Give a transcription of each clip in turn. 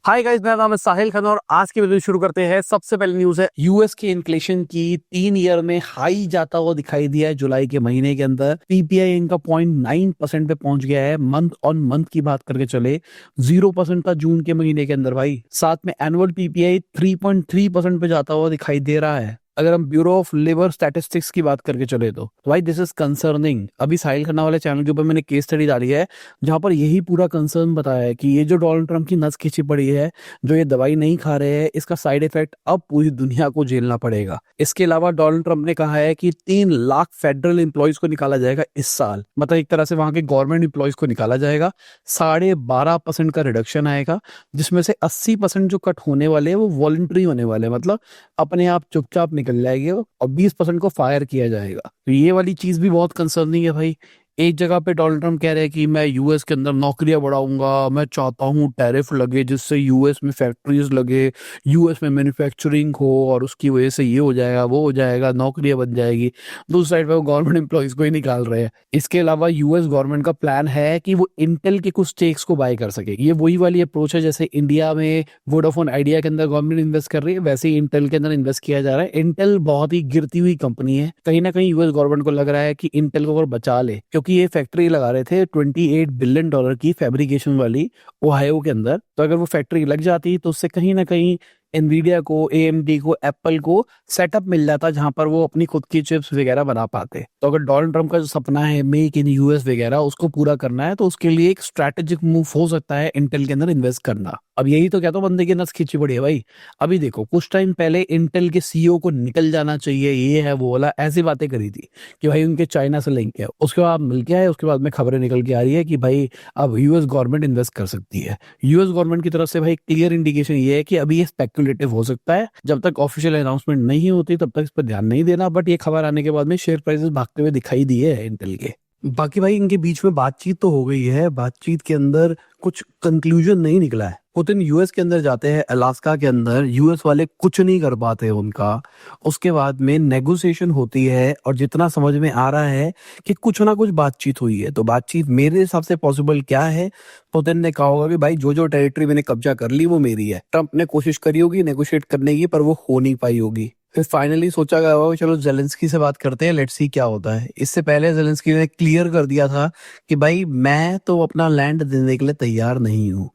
Hi guys, मेरा नाम है साहिल खान और आज की वीडियो शुरू करते हैं। सबसे पहले न्यूज़ है यूएस के इन्फ्लेशन की 3 ईयर में हाई जाता हुआ दिखाई दिया है। जुलाई के महीने के अंदर पीपीआई इनका 0.9% पे पहुंच गया है। मंथ ऑन मंथ की बात करके चले 0% था जून के महीने के अंदर भाई। साथ में एनुअल पीपीआई 3.3% पे जाता हुआ दिखाई दे रहा है। अगर हम ब्यूरो ऑफ लेबर स्टैटिस्टिक्स की बात करके चले तो भाई दिस इज कंसर्निंग। अभी साहिल खन्ना वाले चैनल के ऊपर मैंने केस स्टडी डाली है जहां पर यही पूरा कंसर्न बताया है कि ये जो डोनाल्ड ट्रंप की नस खींची पड़ी है, जो ये दवाई नहीं खा रहे हैं, इसका साइड इफेक्ट अब पूरी दुनिया को झेलना पड़ेगा। इसके अलावा डोनाल्ड ट्रंप ने कहा है कि 3 लाख फेडरल एम्प्लॉयज को निकाला जाएगा इस साल। मतलब एक तरह से वहां के गवर्नमेंट एम्प्लॉयज को निकाला जाएगा। 12.5% का रिडक्शन आएगा, जिसमें से 80% जो कट होने वाले हैं वो वॉलंटरी होने वाले हैं। मतलब अपने आप चुपचाप निकल जाएगी और 20% को फायर किया जाएगा। तो ये वाली चीज भी बहुत कंसर्निंग है भाई। एक जगह पे डोनाल्ड ट्रंप कह रहे हैं कि मैं यूएस के अंदर नौकरियां बढ़ाऊंगा, मैं चाहता हूँ टैरिफ लगे जिससे यूएस में फैक्ट्रीज लगे, यूएस में मैन्युफैक्चरिंग हो और उसकी वजह से ये हो जाएगा वो हो जाएगा, नौकरियां बन जाएगी। दूसरी साइड पे वो गवर्नमेंट एम्प्लॉयज को ही निकाल रहे हैं। इसके अलावा यूएस गवर्नमेंट का प्लान है कि वो इंटेल के कुछ स्टेक्स को बाय कर सके। ये वही वाली अप्रोच है जैसे इंडिया में वोडाफोन आइडिया के अंदर गवर्नमेंट इन्वेस्ट कर रही है, वैसे ही इंटेल के अंदर इन्वेस्ट किया जा रहा है। इंटेल बहुत ही गिरती हुई कंपनी है। कहीं ना कहीं यूएस गवर्नमेंट को लग रहा है कि इंटेल को अगर बचा ले, क्योंकि ये फैक्ट्री लगा रहे थे $28 बिलियन की फैब्रिकेशन वाली ओहायो के अंदर। तो अगर वो फैक्ट्री लग जाती तो उससे कहीं ना कहीं एनवीडिया को, एएमडी को, एप्पल को सेटअप मिल जाता जहां पर वो अपनी खुद की चिप्स वगैरह बना पाते। तो अगर डोनाल्ड ट्रंप का जो सपना है मेक इन यूएस वगैरह उसको पूरा करना है तो उसके लिए एक स्ट्रैटेजिक मूव हो सकता है इंटेल के अंदर इन्वेस्ट करना। अब यही तो कहता हूं बंदे की नस खींची पड़ी है भाई। अभी देखो कुछ टाइम पहले इंटेल के सीईओ को निकल जाना चाहिए, ये है वो वाला, ऐसी बातें करी थी कि भाई उनके चाइना से लिंक है। उसके बाद मिल के आए, उसके बाद में खबरें निकल के आ रही है कि भाई अब यूएस गवर्नमेंट इन्वेस्ट कर सकती है। यूएस गवर्नमेंट की तरफ से भाई क्लियर इंडिकेशन ये है कि अभी ये स्पेकुलेटिव हो सकता है। जब तक ऑफिशियल अनाउंसमेंट नहीं होती तब तक इस पर ध्यान नहीं देना। बट ये खबर आने के बाद में शेयर प्राइसेस भागते हुए दिखाई दिए है इंटेल के। बाकी भाई इनके बीच में बातचीत तो हो गई है, बातचीत के अंदर कुछ कंक्लूजन नहीं निकला है। पुतिन यूएस के अंदर जाते हैं, अलास्का के अंदर यूएस वाले कुछ नहीं कर पाते उनका। उसके बाद में नेगोशिएशन होती है और जितना समझ में आ रहा है कि कुछ ना कुछ बातचीत हुई है। तो बातचीत मेरे हिसाब से पॉसिबल क्या है, पुतिन ने कहा होगा कि भाई जो जो टेरिटरी मैंने कब्जा कर ली वो मेरी है। ट्रंप ने कोशिश करी होगी नेगोशिएट करने की पर वो हो नहीं पाई होगी। फिर फाइनली सोचा गया होगा चलो जेलेंस्की से बात करते हैं, लेट्स सी क्या होता है। इससे पहले जेलेंस्की ने क्लियर कर दिया था कि भाई मैं तो अपना लैंड देने के लिए तैयार नहीं हूँ।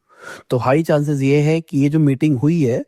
तो हाई चांसेस ये है कि ये जो मीटिंग हुई है,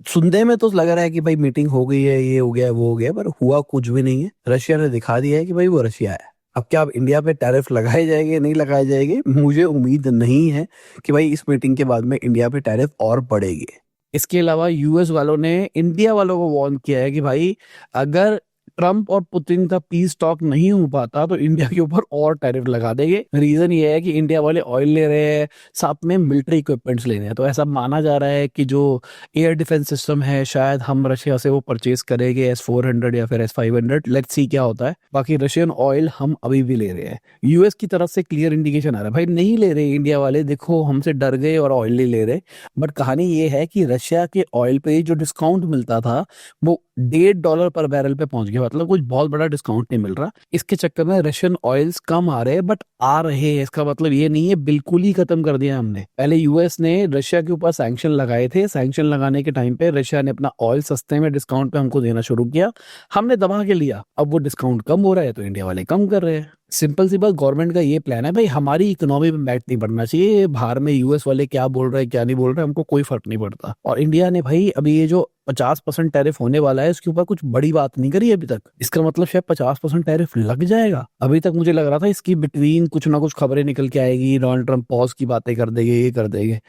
सुनने में तो लग रहा है कि भाई मीटिंग हो गई है, ये हो गया वो हो गया, पर हुआ कुछ भी नहीं है। रशिया ने दिखा दिया है कि भाई वो रशिया है। अब क्या अब इंडिया पे टैरिफ लगाए जाएंगे नहीं लगाए जाएंगे, मुझे उम्मीद नहीं है कि भाई इस मीटिंग के बाद में इंडिया पे टैरिफ और बढ़ेगी। इसके अलावा यूएस वालों ने इंडिया वालों को वार्न किया है कि भाई अगर ट्रंप और पुतिन का पीस टॉक नहीं हो पाता तो इंडिया के ऊपर और टैरिफ लगा देंगे। रीजन ये है कि इंडिया वाले ऑयल ले रहे हैं, साथ में मिलिट्री इक्विपमेंट्स ले रहे हैं। तो ऐसा माना जा रहा है कि जो एयर डिफेंस सिस्टम है शायद हम रशिया से वो परचेज करेंगे, S-400 या फिर S-500। लेट्स सी क्या होता है। बाकी रशियन ऑयल हम अभी भी ले रहे हैं। यूएस की तरफ से क्लियर इंडिकेशन आ रहा है भाई नहीं ले रहे इंडिया वाले, देखो हमसे डर गए और ऑयल नहीं ले रहे। बट कहानी ये है कि रशिया के ऑयल पे जो डिस्काउंट मिलता था वो $1.5 पर बैरल पे पहुंच गया। मतलब कुछ बहुत बड़ा डिस्काउंट नहीं मिल रहा। इसके चक्कर में रशियन ऑयल्स कम आ रहे हैं, बट आ रहे हैं। इसका मतलब ये नहीं है बिल्कुल ही खत्म कर दिया हमने। पहले यूएस ने रशिया के ऊपर सैंक्शन लगाए थे। सैंक्शन लगाने के टाइम पे रशिया ने अपना ऑयल सस्ते में डिस्काउंट पे हमको देना शुरू किया, हमने दबा के लिया। अब वो डिस्काउंट कम हो रहा है तो इंडिया वाले कम कर रहे हैं। सिंपल सी बात, गवर्नमेंट का ये प्लान है भाई हमारी इकोनॉमी में बैठ नहीं पड़ना चाहिए। बाहर में यूएस वाले क्या बोल रहे हैं क्या नहीं बोल रहे हमको कोई फर्क नहीं पड़ता। और इंडिया ने भाई अभी ये जो 50% टैरिफ होने वाला है इसके ऊपर कुछ बड़ी बात नहीं करी अभी तक। इसका मतलब शायद 50% टैरिफ लग जाएगा। अभी तक मुझे लग रहा था इसकी बिटवीन कुछ ना कुछ खबरें निकल के आएगी, डोनाल्ड ट्रंप पॉज की बातें कर देंगे, ये कर देंगे।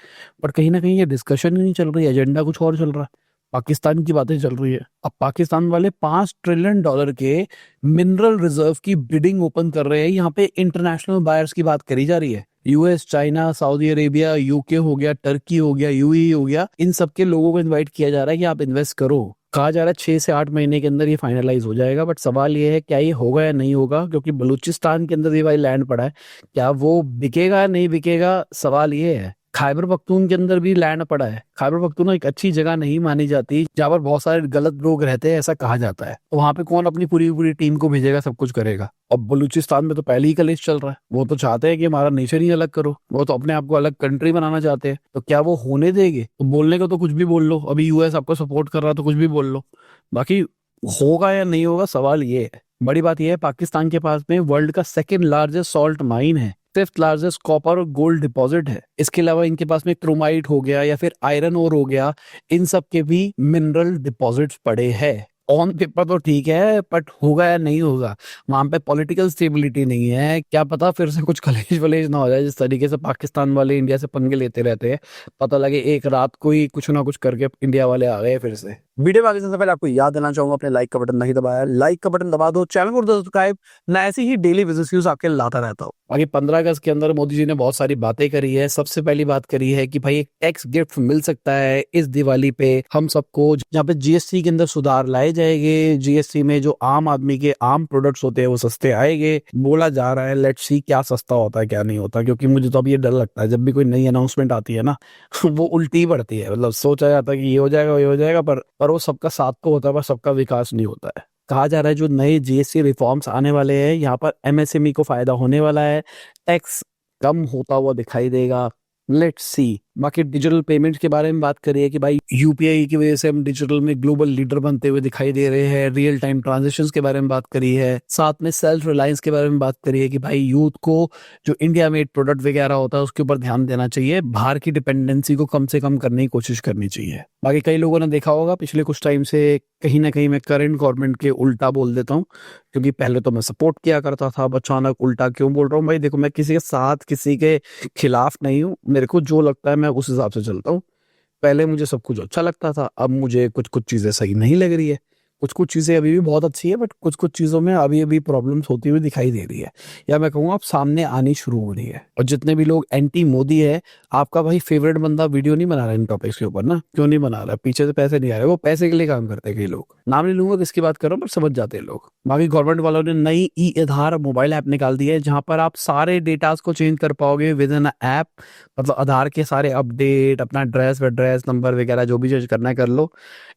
बट कहीं ना कहीं ये डिस्कशन ही नहीं चल रही, एजेंडा कुछ और चल रहा है। पाकिस्तान की बातें चल रही है। अब पाकिस्तान वाले $5 ट्रिलियन के मिनरल रिजर्व की बिडिंग ओपन कर रहे हैं। यहाँ पे इंटरनेशनल बायर्स की बात करी जा रही है। US, China, Saudi Arabia, UK हो गया, टर्की हो गया, यूएई हो गया, इन सबके लोगों को इनवाइट किया जा रहा है कि आप इन्वेस्ट करो। कहा जा रहा है 6 से 8 महीने के अंदर ये फाइनलाइज हो जाएगा। बट सवाल ये है क्या ये होगा या नहीं होगा, क्योंकि बलूचिस्तान के अंदर ये भाई लैंड पड़ा है। क्या वो बिकेगा नहीं बिकेगा, सवाल ये है। खैबर पख्तून के अंदर भी लैंड पड़ा है। खैबर पख्तून एक अच्छी जगह नहीं मानी जाती जहाँ पर बहुत सारे गलत लोग रहते हैं, ऐसा कहा जाता है। तो वहां पे कौन अपनी पूरी पूरी टीम को भेजेगा, सब कुछ करेगा। और बलूचिस्तान में तो पहले ही कलेश चल रहा है। वो तो चाहते हैं कि हमारा नेशन ही अलग करो, वो तो अपने आप को अलग कंट्री बनाना चाहते हैं। तो क्या वो होने देंगे? तो बोलने को तो कुछ भी बोल लो, अभी यूएस आपको सपोर्ट कर रहा है तो कुछ भी बोल लो, बाकी होगा या नहीं होगा सवाल ये है। बड़ी बात यह है, पाकिस्तान के पास में वर्ल्ड का सेकंड लार्जेस्ट सॉल्ट माइन है, फिफ्थ लार्जेस्ट कॉपर और गोल्ड डिपॉजिट है। इसके अलावा इनके पास में क्रोमाइट हो गया या फिर आयरन ओर हो गया, इन सब के भी मिनरल डिपॉजिट्स पड़े हैं। ऑन पेपर तो ठीक है, बट होगा या नहीं होगा, वहां पे पॉलिटिकल स्टेबिलिटी नहीं है। क्या पता फिर से कुछ कलेश वलेश ना हो जाए, जिस तरीके से पाकिस्तान वाले इंडिया से पंगे लेते रहते हैं, पता लगे एक रात को ही कुछ ना कुछ करके इंडिया वाले आ गए फिर से। वीडियो में आगे से पहले आपको याद देना चाहूंगा, अपने लाइक का बटन नहीं दबाया, लाइक का बटन दबा दो, चैनल को सब्सक्राइब, ना ऐसी ही डेली बिजनेस न्यूज आपके लाता रहता हूँ। बाकी 15 अगस्त के अंदर मोदी जी ने बहुत सारी बातें करी है। सबसे पहली बात करी है कि भाई एक टैक्स गिफ्ट मिल सकता है इस दिवाली पे हम सबको, जहाँ पे जीएसटी के अंदर सुधार लाए जाएंगे। जीएसटी में जो आम आदमी के आम प्रोडक्ट्स होते हैं वो सस्ते आएंगे, बोला जा रहा है। लेट्स सी क्या सस्ता होता है क्या नहीं होता, क्योंकि मुझे तो अब ये डर लगता है जब भी कोई नई अनाउंसमेंट आती है ना वो उल्टी बढ़ती है। मतलब सोचा जाता है कि ये हो जाएगा ये हो जाएगा, पर वो सबका साथ तो होता है पर सबका विकास नहीं होता है। कहा जा रहा है जो नए जीएसटी रिफॉर्म्स आने वाले हैं, यहाँ पर एमएसएमई को फायदा होने वाला है, टैक्स कम होता हुआ दिखाई देगा। Let's see. बाकी डिजिटल पेमेंट्स के बारे में बात करिए कि भाई यूपीआई की वजह से हम डिजिटल में ग्लोबल लीडर बनते हुए दिखाई दे रहे हैं। रियल टाइम ट्रांजैक्शंस के बारे में बात करी है, साथ में सेल्फ रिलायंस के बारे में बात करी है कि भाई यूथ को जो इंडिया मेड प्रोडक्ट वगैरह होता है उसके ऊपर ध्यान देना चाहिए, बाहर की डिपेंडेंसी को कम से कम करने की कोशिश करनी चाहिए। बाकी कई लोगों ने देखा होगा पिछले कुछ टाइम से कहीं ना कहीं मैं करंट गवर्नमेंट के उल्टा बोल देता हूँ, क्योंकि पहले तो मैं सपोर्ट किया करता था, अब अचानक उल्टा क्यों बोल रहा हूँ? भाई देखो, मैं किसी के साथ किसी के खिलाफ नहीं हूँ, मेरे को जो लगता है मैं उस हिसाब से चलता हूँ। पहले मुझे सब कुछ अच्छा लगता था, अब मुझे कुछ कुछ चीजें सही नहीं लग रही है। कुछ कुछ चीजें अभी भी बहुत अच्छी है, बट कुछ कुछ चीजों में अभी अभी प्रॉब्लम्स होती हुई दिखाई दे रही है, या मैं कहूँगा अब सामने आनी शुरू हो रही है। और जितने भी लोग एंटी मोदी है, आपका भाई फेवरेट बंदा वीडियो नहीं बना रहा इन टॉपिक्स के ऊपर ना, क्यों नहीं बना रहा? पीछे से पैसे नहीं आ रहे, वो पैसे के लिए काम करते हैं कई लोग। नाम नहीं लूंगा किसकी बात कर रहा हूँ, पर समझ जाते हैं लोग। बाकी गवर्नमेंट वालों ने नई ई आधार मोबाइल ऐप निकाल दी है, जहां पर आप सारे डेटास को चेंज कर पाओगे विद इन ऐप। मतलब आधार के सारे अपडेट, अपना एड्रेस नंबर वगैरह जो भी चेंज करना है कर लो।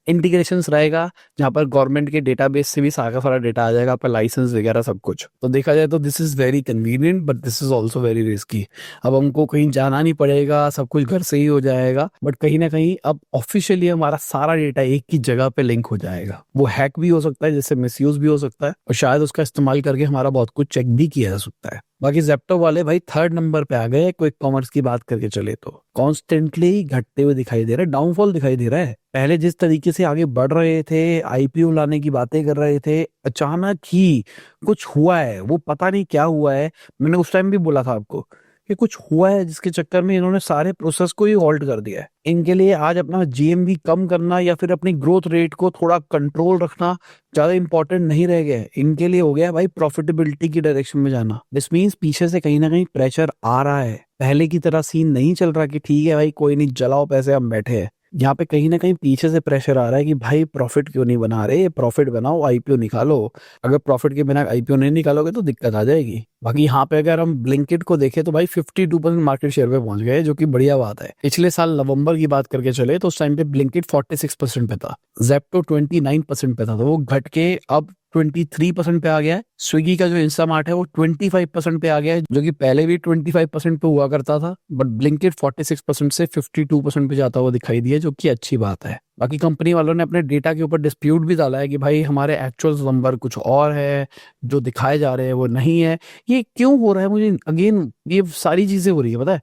इंटीग्रेशंस रहेगा जहां पर गवर्नमेंट के डेटाबेस से भी सारा सारा डेटा आ जाएगा, आपका लाइसेंस वगैरह सब कुछ। तो देखा जाए तो this is very convenient, but this is also very risky. अब हमको कहीं जाना नहीं पड़ेगा, सब कुछ घर से ही हो जाएगा, बट कहीं ना कहीं अब ऑफिशियली हमारा सारा डेटा एक ही जगह पे लिंक हो जाएगा। वो हैक भी हो सकता है, जिससे मिसयूज भी हो सकता है, और शायद उसका इस्तेमाल करके हमारा बहुत कुछ चेक भी किया जा सकता है। बाकी जेप्टो वाले भाई थर्ड नंबर पे आ गए क्विक कॉमर्स की बात करके चले तो। कॉन्स्टेंटली घटते हुए दिखाई दे रहा है, डाउनफॉल दिखाई दे रहा है। पहले जिस तरीके से आगे बढ़ रहे थे, आईपीओ लाने की बातें कर रहे थे, अचानक ही कुछ हुआ है, वो पता नहीं क्या हुआ है। मैंने उस टाइम भी बोला था आपको कि कुछ हुआ है जिसके चक्कर में इन्होंने सारे प्रोसेस को ही हॉल्ट कर दिया है। इनके लिए आज अपना जीएमवी कम करना या फिर अपनी ग्रोथ रेट को थोड़ा कंट्रोल रखना ज्यादा इंपॉर्टेंट नहीं रह गया है। इनके लिए हो गया भाई प्रॉफिटेबिलिटी की डायरेक्शन में जाना। दिस मीन्स पीछे से कहीं ना कहीं प्रेशर आ रहा है। पहले की तरह सीन नहीं चल रहा कि ठीक है भाई कोई नहीं जलाओ पैसे हम बैठे हैं। यहाँ पे कहीं ना कहीं पीछे से प्रेशर आ रहा है कि भाई प्रॉफिट क्यों नहीं बना रहे, प्रॉफिट बनाओ, आईपीओ निकालो। अगर प्रॉफिट के बिना आईपीओ नहीं निकालोगे तो दिक्कत आ जाएगी। बाकी यहाँ पे अगर हम ब्लिंकिट को देखें तो भाई 52% मार्केट शेयर पे पहुंच गए, जो कि बढ़िया बात है। पिछले साल नवंबर की बात करके चले तो उस टाइम पे ब्लिंकिट 46% पे था, जेप्टो 29% पे था, तो वो घट के अब 23% पे आ गया है। स्विगी का जो इंस्टामार्ट है वो 25% पे आ गया है, जो कि पहले भी 25% पे हुआ करता था, बट ब्लिंकिट 46% से 52% पे जाता हुआ दिखाई दिया, जो कि अच्छी बात है। बाकी कंपनी वालों ने अपने डेटा के ऊपर डिस्प्यूट भी डाला है कि भाई हमारे एक्चुअल नंबर कुछ और है, जो दिखाए जा रहे हैं वो नहीं है। ये क्यों हो रहा है? मुझे अगेन ये सारी चीजें हो रही है, पता है,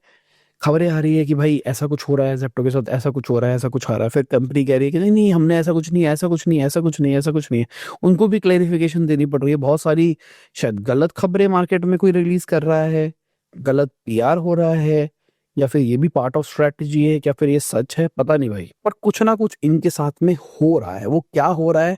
खबरें आ रही है कि भाई ऐसा कुछ हो रहा है, जेप्टो के साथ ऐसा कुछ हो रहा है, ऐसा कुछ आ रहा है, फिर कंपनी कह रही है कि नहीं नहीं हमने ऐसा कुछ नहीं, ऐसा कुछ नहीं, ऐसा कुछ नहीं, ऐसा कुछ नहीं है। उनको भी क्लैरिफिकेशन देनी पड़ रही है। बहुत सारी शायद गलत खबरें मार्केट में कोई रिलीज कर रहा है, गलत पीआर हो रहा है, या फिर ये भी पार्ट ऑफ स्ट्रेटजी है, क्या फिर ये सच है, पता नहीं भाई, पर कुछ ना कुछ इनके साथ में हो रहा है। वो क्या हो रहा है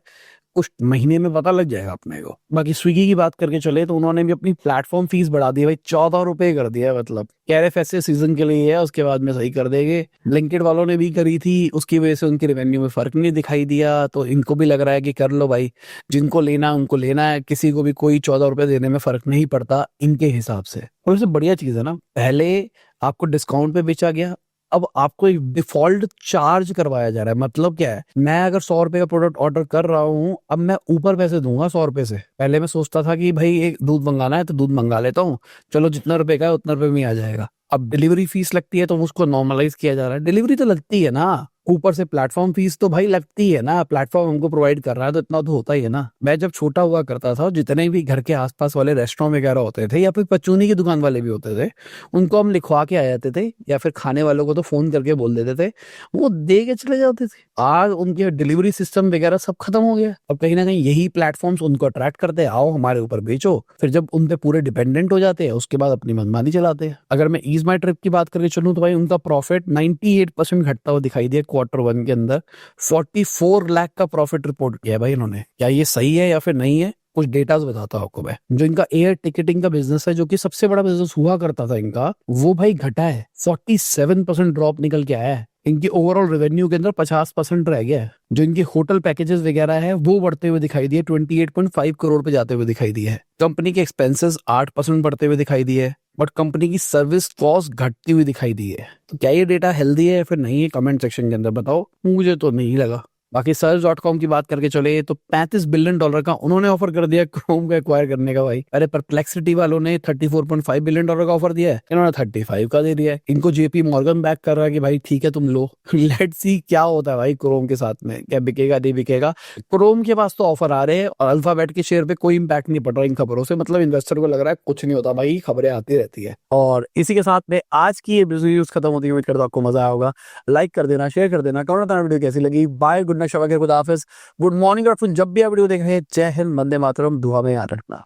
कुछ महीने में पता लग जाएगा अपने को। बाकी स्विगी की बात करके चले तो उन्होंने भी अपनी प्लेटफॉर्म फीस बढ़ा दी है भाई, 14 रुपए कर दिया है। मतलब कह रहे फेस्टिव सीजन के लिए है, उसके बाद में सही कर देंगे। ब्लिंकिट वालों ने भी करी थी, उसकी वजह से उनकी रेवेन्यू में फर्क नहीं दिखाई दिया, तो इनको भी लग रहा है कि कर लो भाई, जिनको लेना है उनको लेना है, किसी को भी कोई 14 रुपए देने में फर्क नहीं पड़ता इनके हिसाब से। और इससे बढ़िया चीज है ना, पहले आपको डिस्काउंट पे बेचा गया, अब आपको एक डिफॉल्ट चार्ज करवाया जा रहा है। मतलब क्या है, मैं अगर 100 रुपए का प्रोडक्ट ऑर्डर कर रहा हूँ, अब मैं ऊपर पैसे दूंगा 100 रुपए से। पहले मैं सोचता था कि भाई एक दूध मंगाना है तो दूध मंगा लेता हूँ, चलो जितना रुपए का है उतना रुपए में आ जाएगा। अब डिलीवरी फीस लगती है तो उसको नॉर्मलाइज किया जा रहा है। डिलीवरी तो लगती है ना, ऊपर से प्लेटफॉर्म फीस तो भाई लगती है ना, प्लेटफॉर्म हमको प्रोवाइड कर रहा है तो इतना तो होता ही है ना। मैं जब छोटा हुआ करता था, जितने भी घर के आसपास वाले रेस्टोरेंट वगैरह होते थे या फिर परचूनी की दुकान वाले भी होते थे, उनको हम लिखवा के आ जाते थे या फिर खाने वालों को तो फोन करके बोल देते थे, वो दे के चले जाते थे। आज उनके डिलीवरी सिस्टम वगैरह सब खत्म हो गया। अब कहीं ना कहीं यही प्लेटफॉर्म्स उनको अट्रैक्ट करते हैं, आओ हमारे ऊपर बेचो। फिर जब उन पे पूरे डिपेंडेंट हो जाते हैं, उसके बाद अपनी मनमानी चलाते हैं। अगर मैं ईज माई ट्रिप की बात करके चलूं तो भाई उनका प्रॉफिट 98% घटता हुआ दिखाई दिया Q1 के अंदर। 44 लाख का प्रॉफिट रिपोर्ट किया है भाई इन्होंने। क्या ये सही है या फिर नहीं है, कुछ डेटास बताता हूं आपको मैं। जो इनका एयर टिकटिंग का बिजनेस है, जो कि सबसे बड़ा बिजनेस हुआ करता था इनका, वो भाई घटा है। 47% ड्रॉप निकल के आया है। इनकी ओवरऑल रेवेन्यू के अंदर 50% रह गया है। जो इनके होटल पैकेजेस वगैरह है वो बढ़ते हुए दिखाई दिए, 28.5 करोड़ पे जाते हुए दिखाई दिए है। कंपनी के एक्सपेंसेस 8% बढ़ते हुए दिखाई दिए, बट कंपनी की सर्विस कॉस्ट घटती हुई दिखाई दी है। तो क्या ये डेटा हेल्दी है या फिर नहीं है, कमेंट सेक्शन के अंदर बताओ। मुझे तो नहीं लगा। बाकी सर्च.com की बात करके चले तो $35 बिलियन का उन्होंने ऑफर कर दिया क्रोम को एक्वायर करने का भाई। अरे परप्लेक्सिटी वालों ने $34.5 बिलियन का ऑफर दिया है, इन्होंने 35 का दे दिया है। इनको जेपी मॉर्गन बैक कर रहा है कि भाई ठीक है तुम लो। लेट्स सी क्या होता है भाई क्रोम के साथ में, क्या बिकेगा नहीं बिकेगा। क्रोम के पास तो ऑफर आ रहे हैं और अल्फाबेट के शेयर पे कोई इंपैक्ट नहीं पड़ रहा इन खबरों से। मतलब इन्वेस्टर को लग रहा है कुछ नहीं होता भाई, खबरें आती रहती है। और इसी के साथ में आज की ये न्यूज खत्म होती है। उम्मीद करता हूं आपको मजा आया होगा। लाइक कर देना, शेयर कर देना, कमेंट बताना वीडियो कैसी लगी। बाय, गुड नाइट, शब खुदा हाफिज, गुड मॉर्निंग। और जब भी आप वीडियो देख रहे हैं, जय हिंद, वंदे मातरम, दुआ में याद रखना।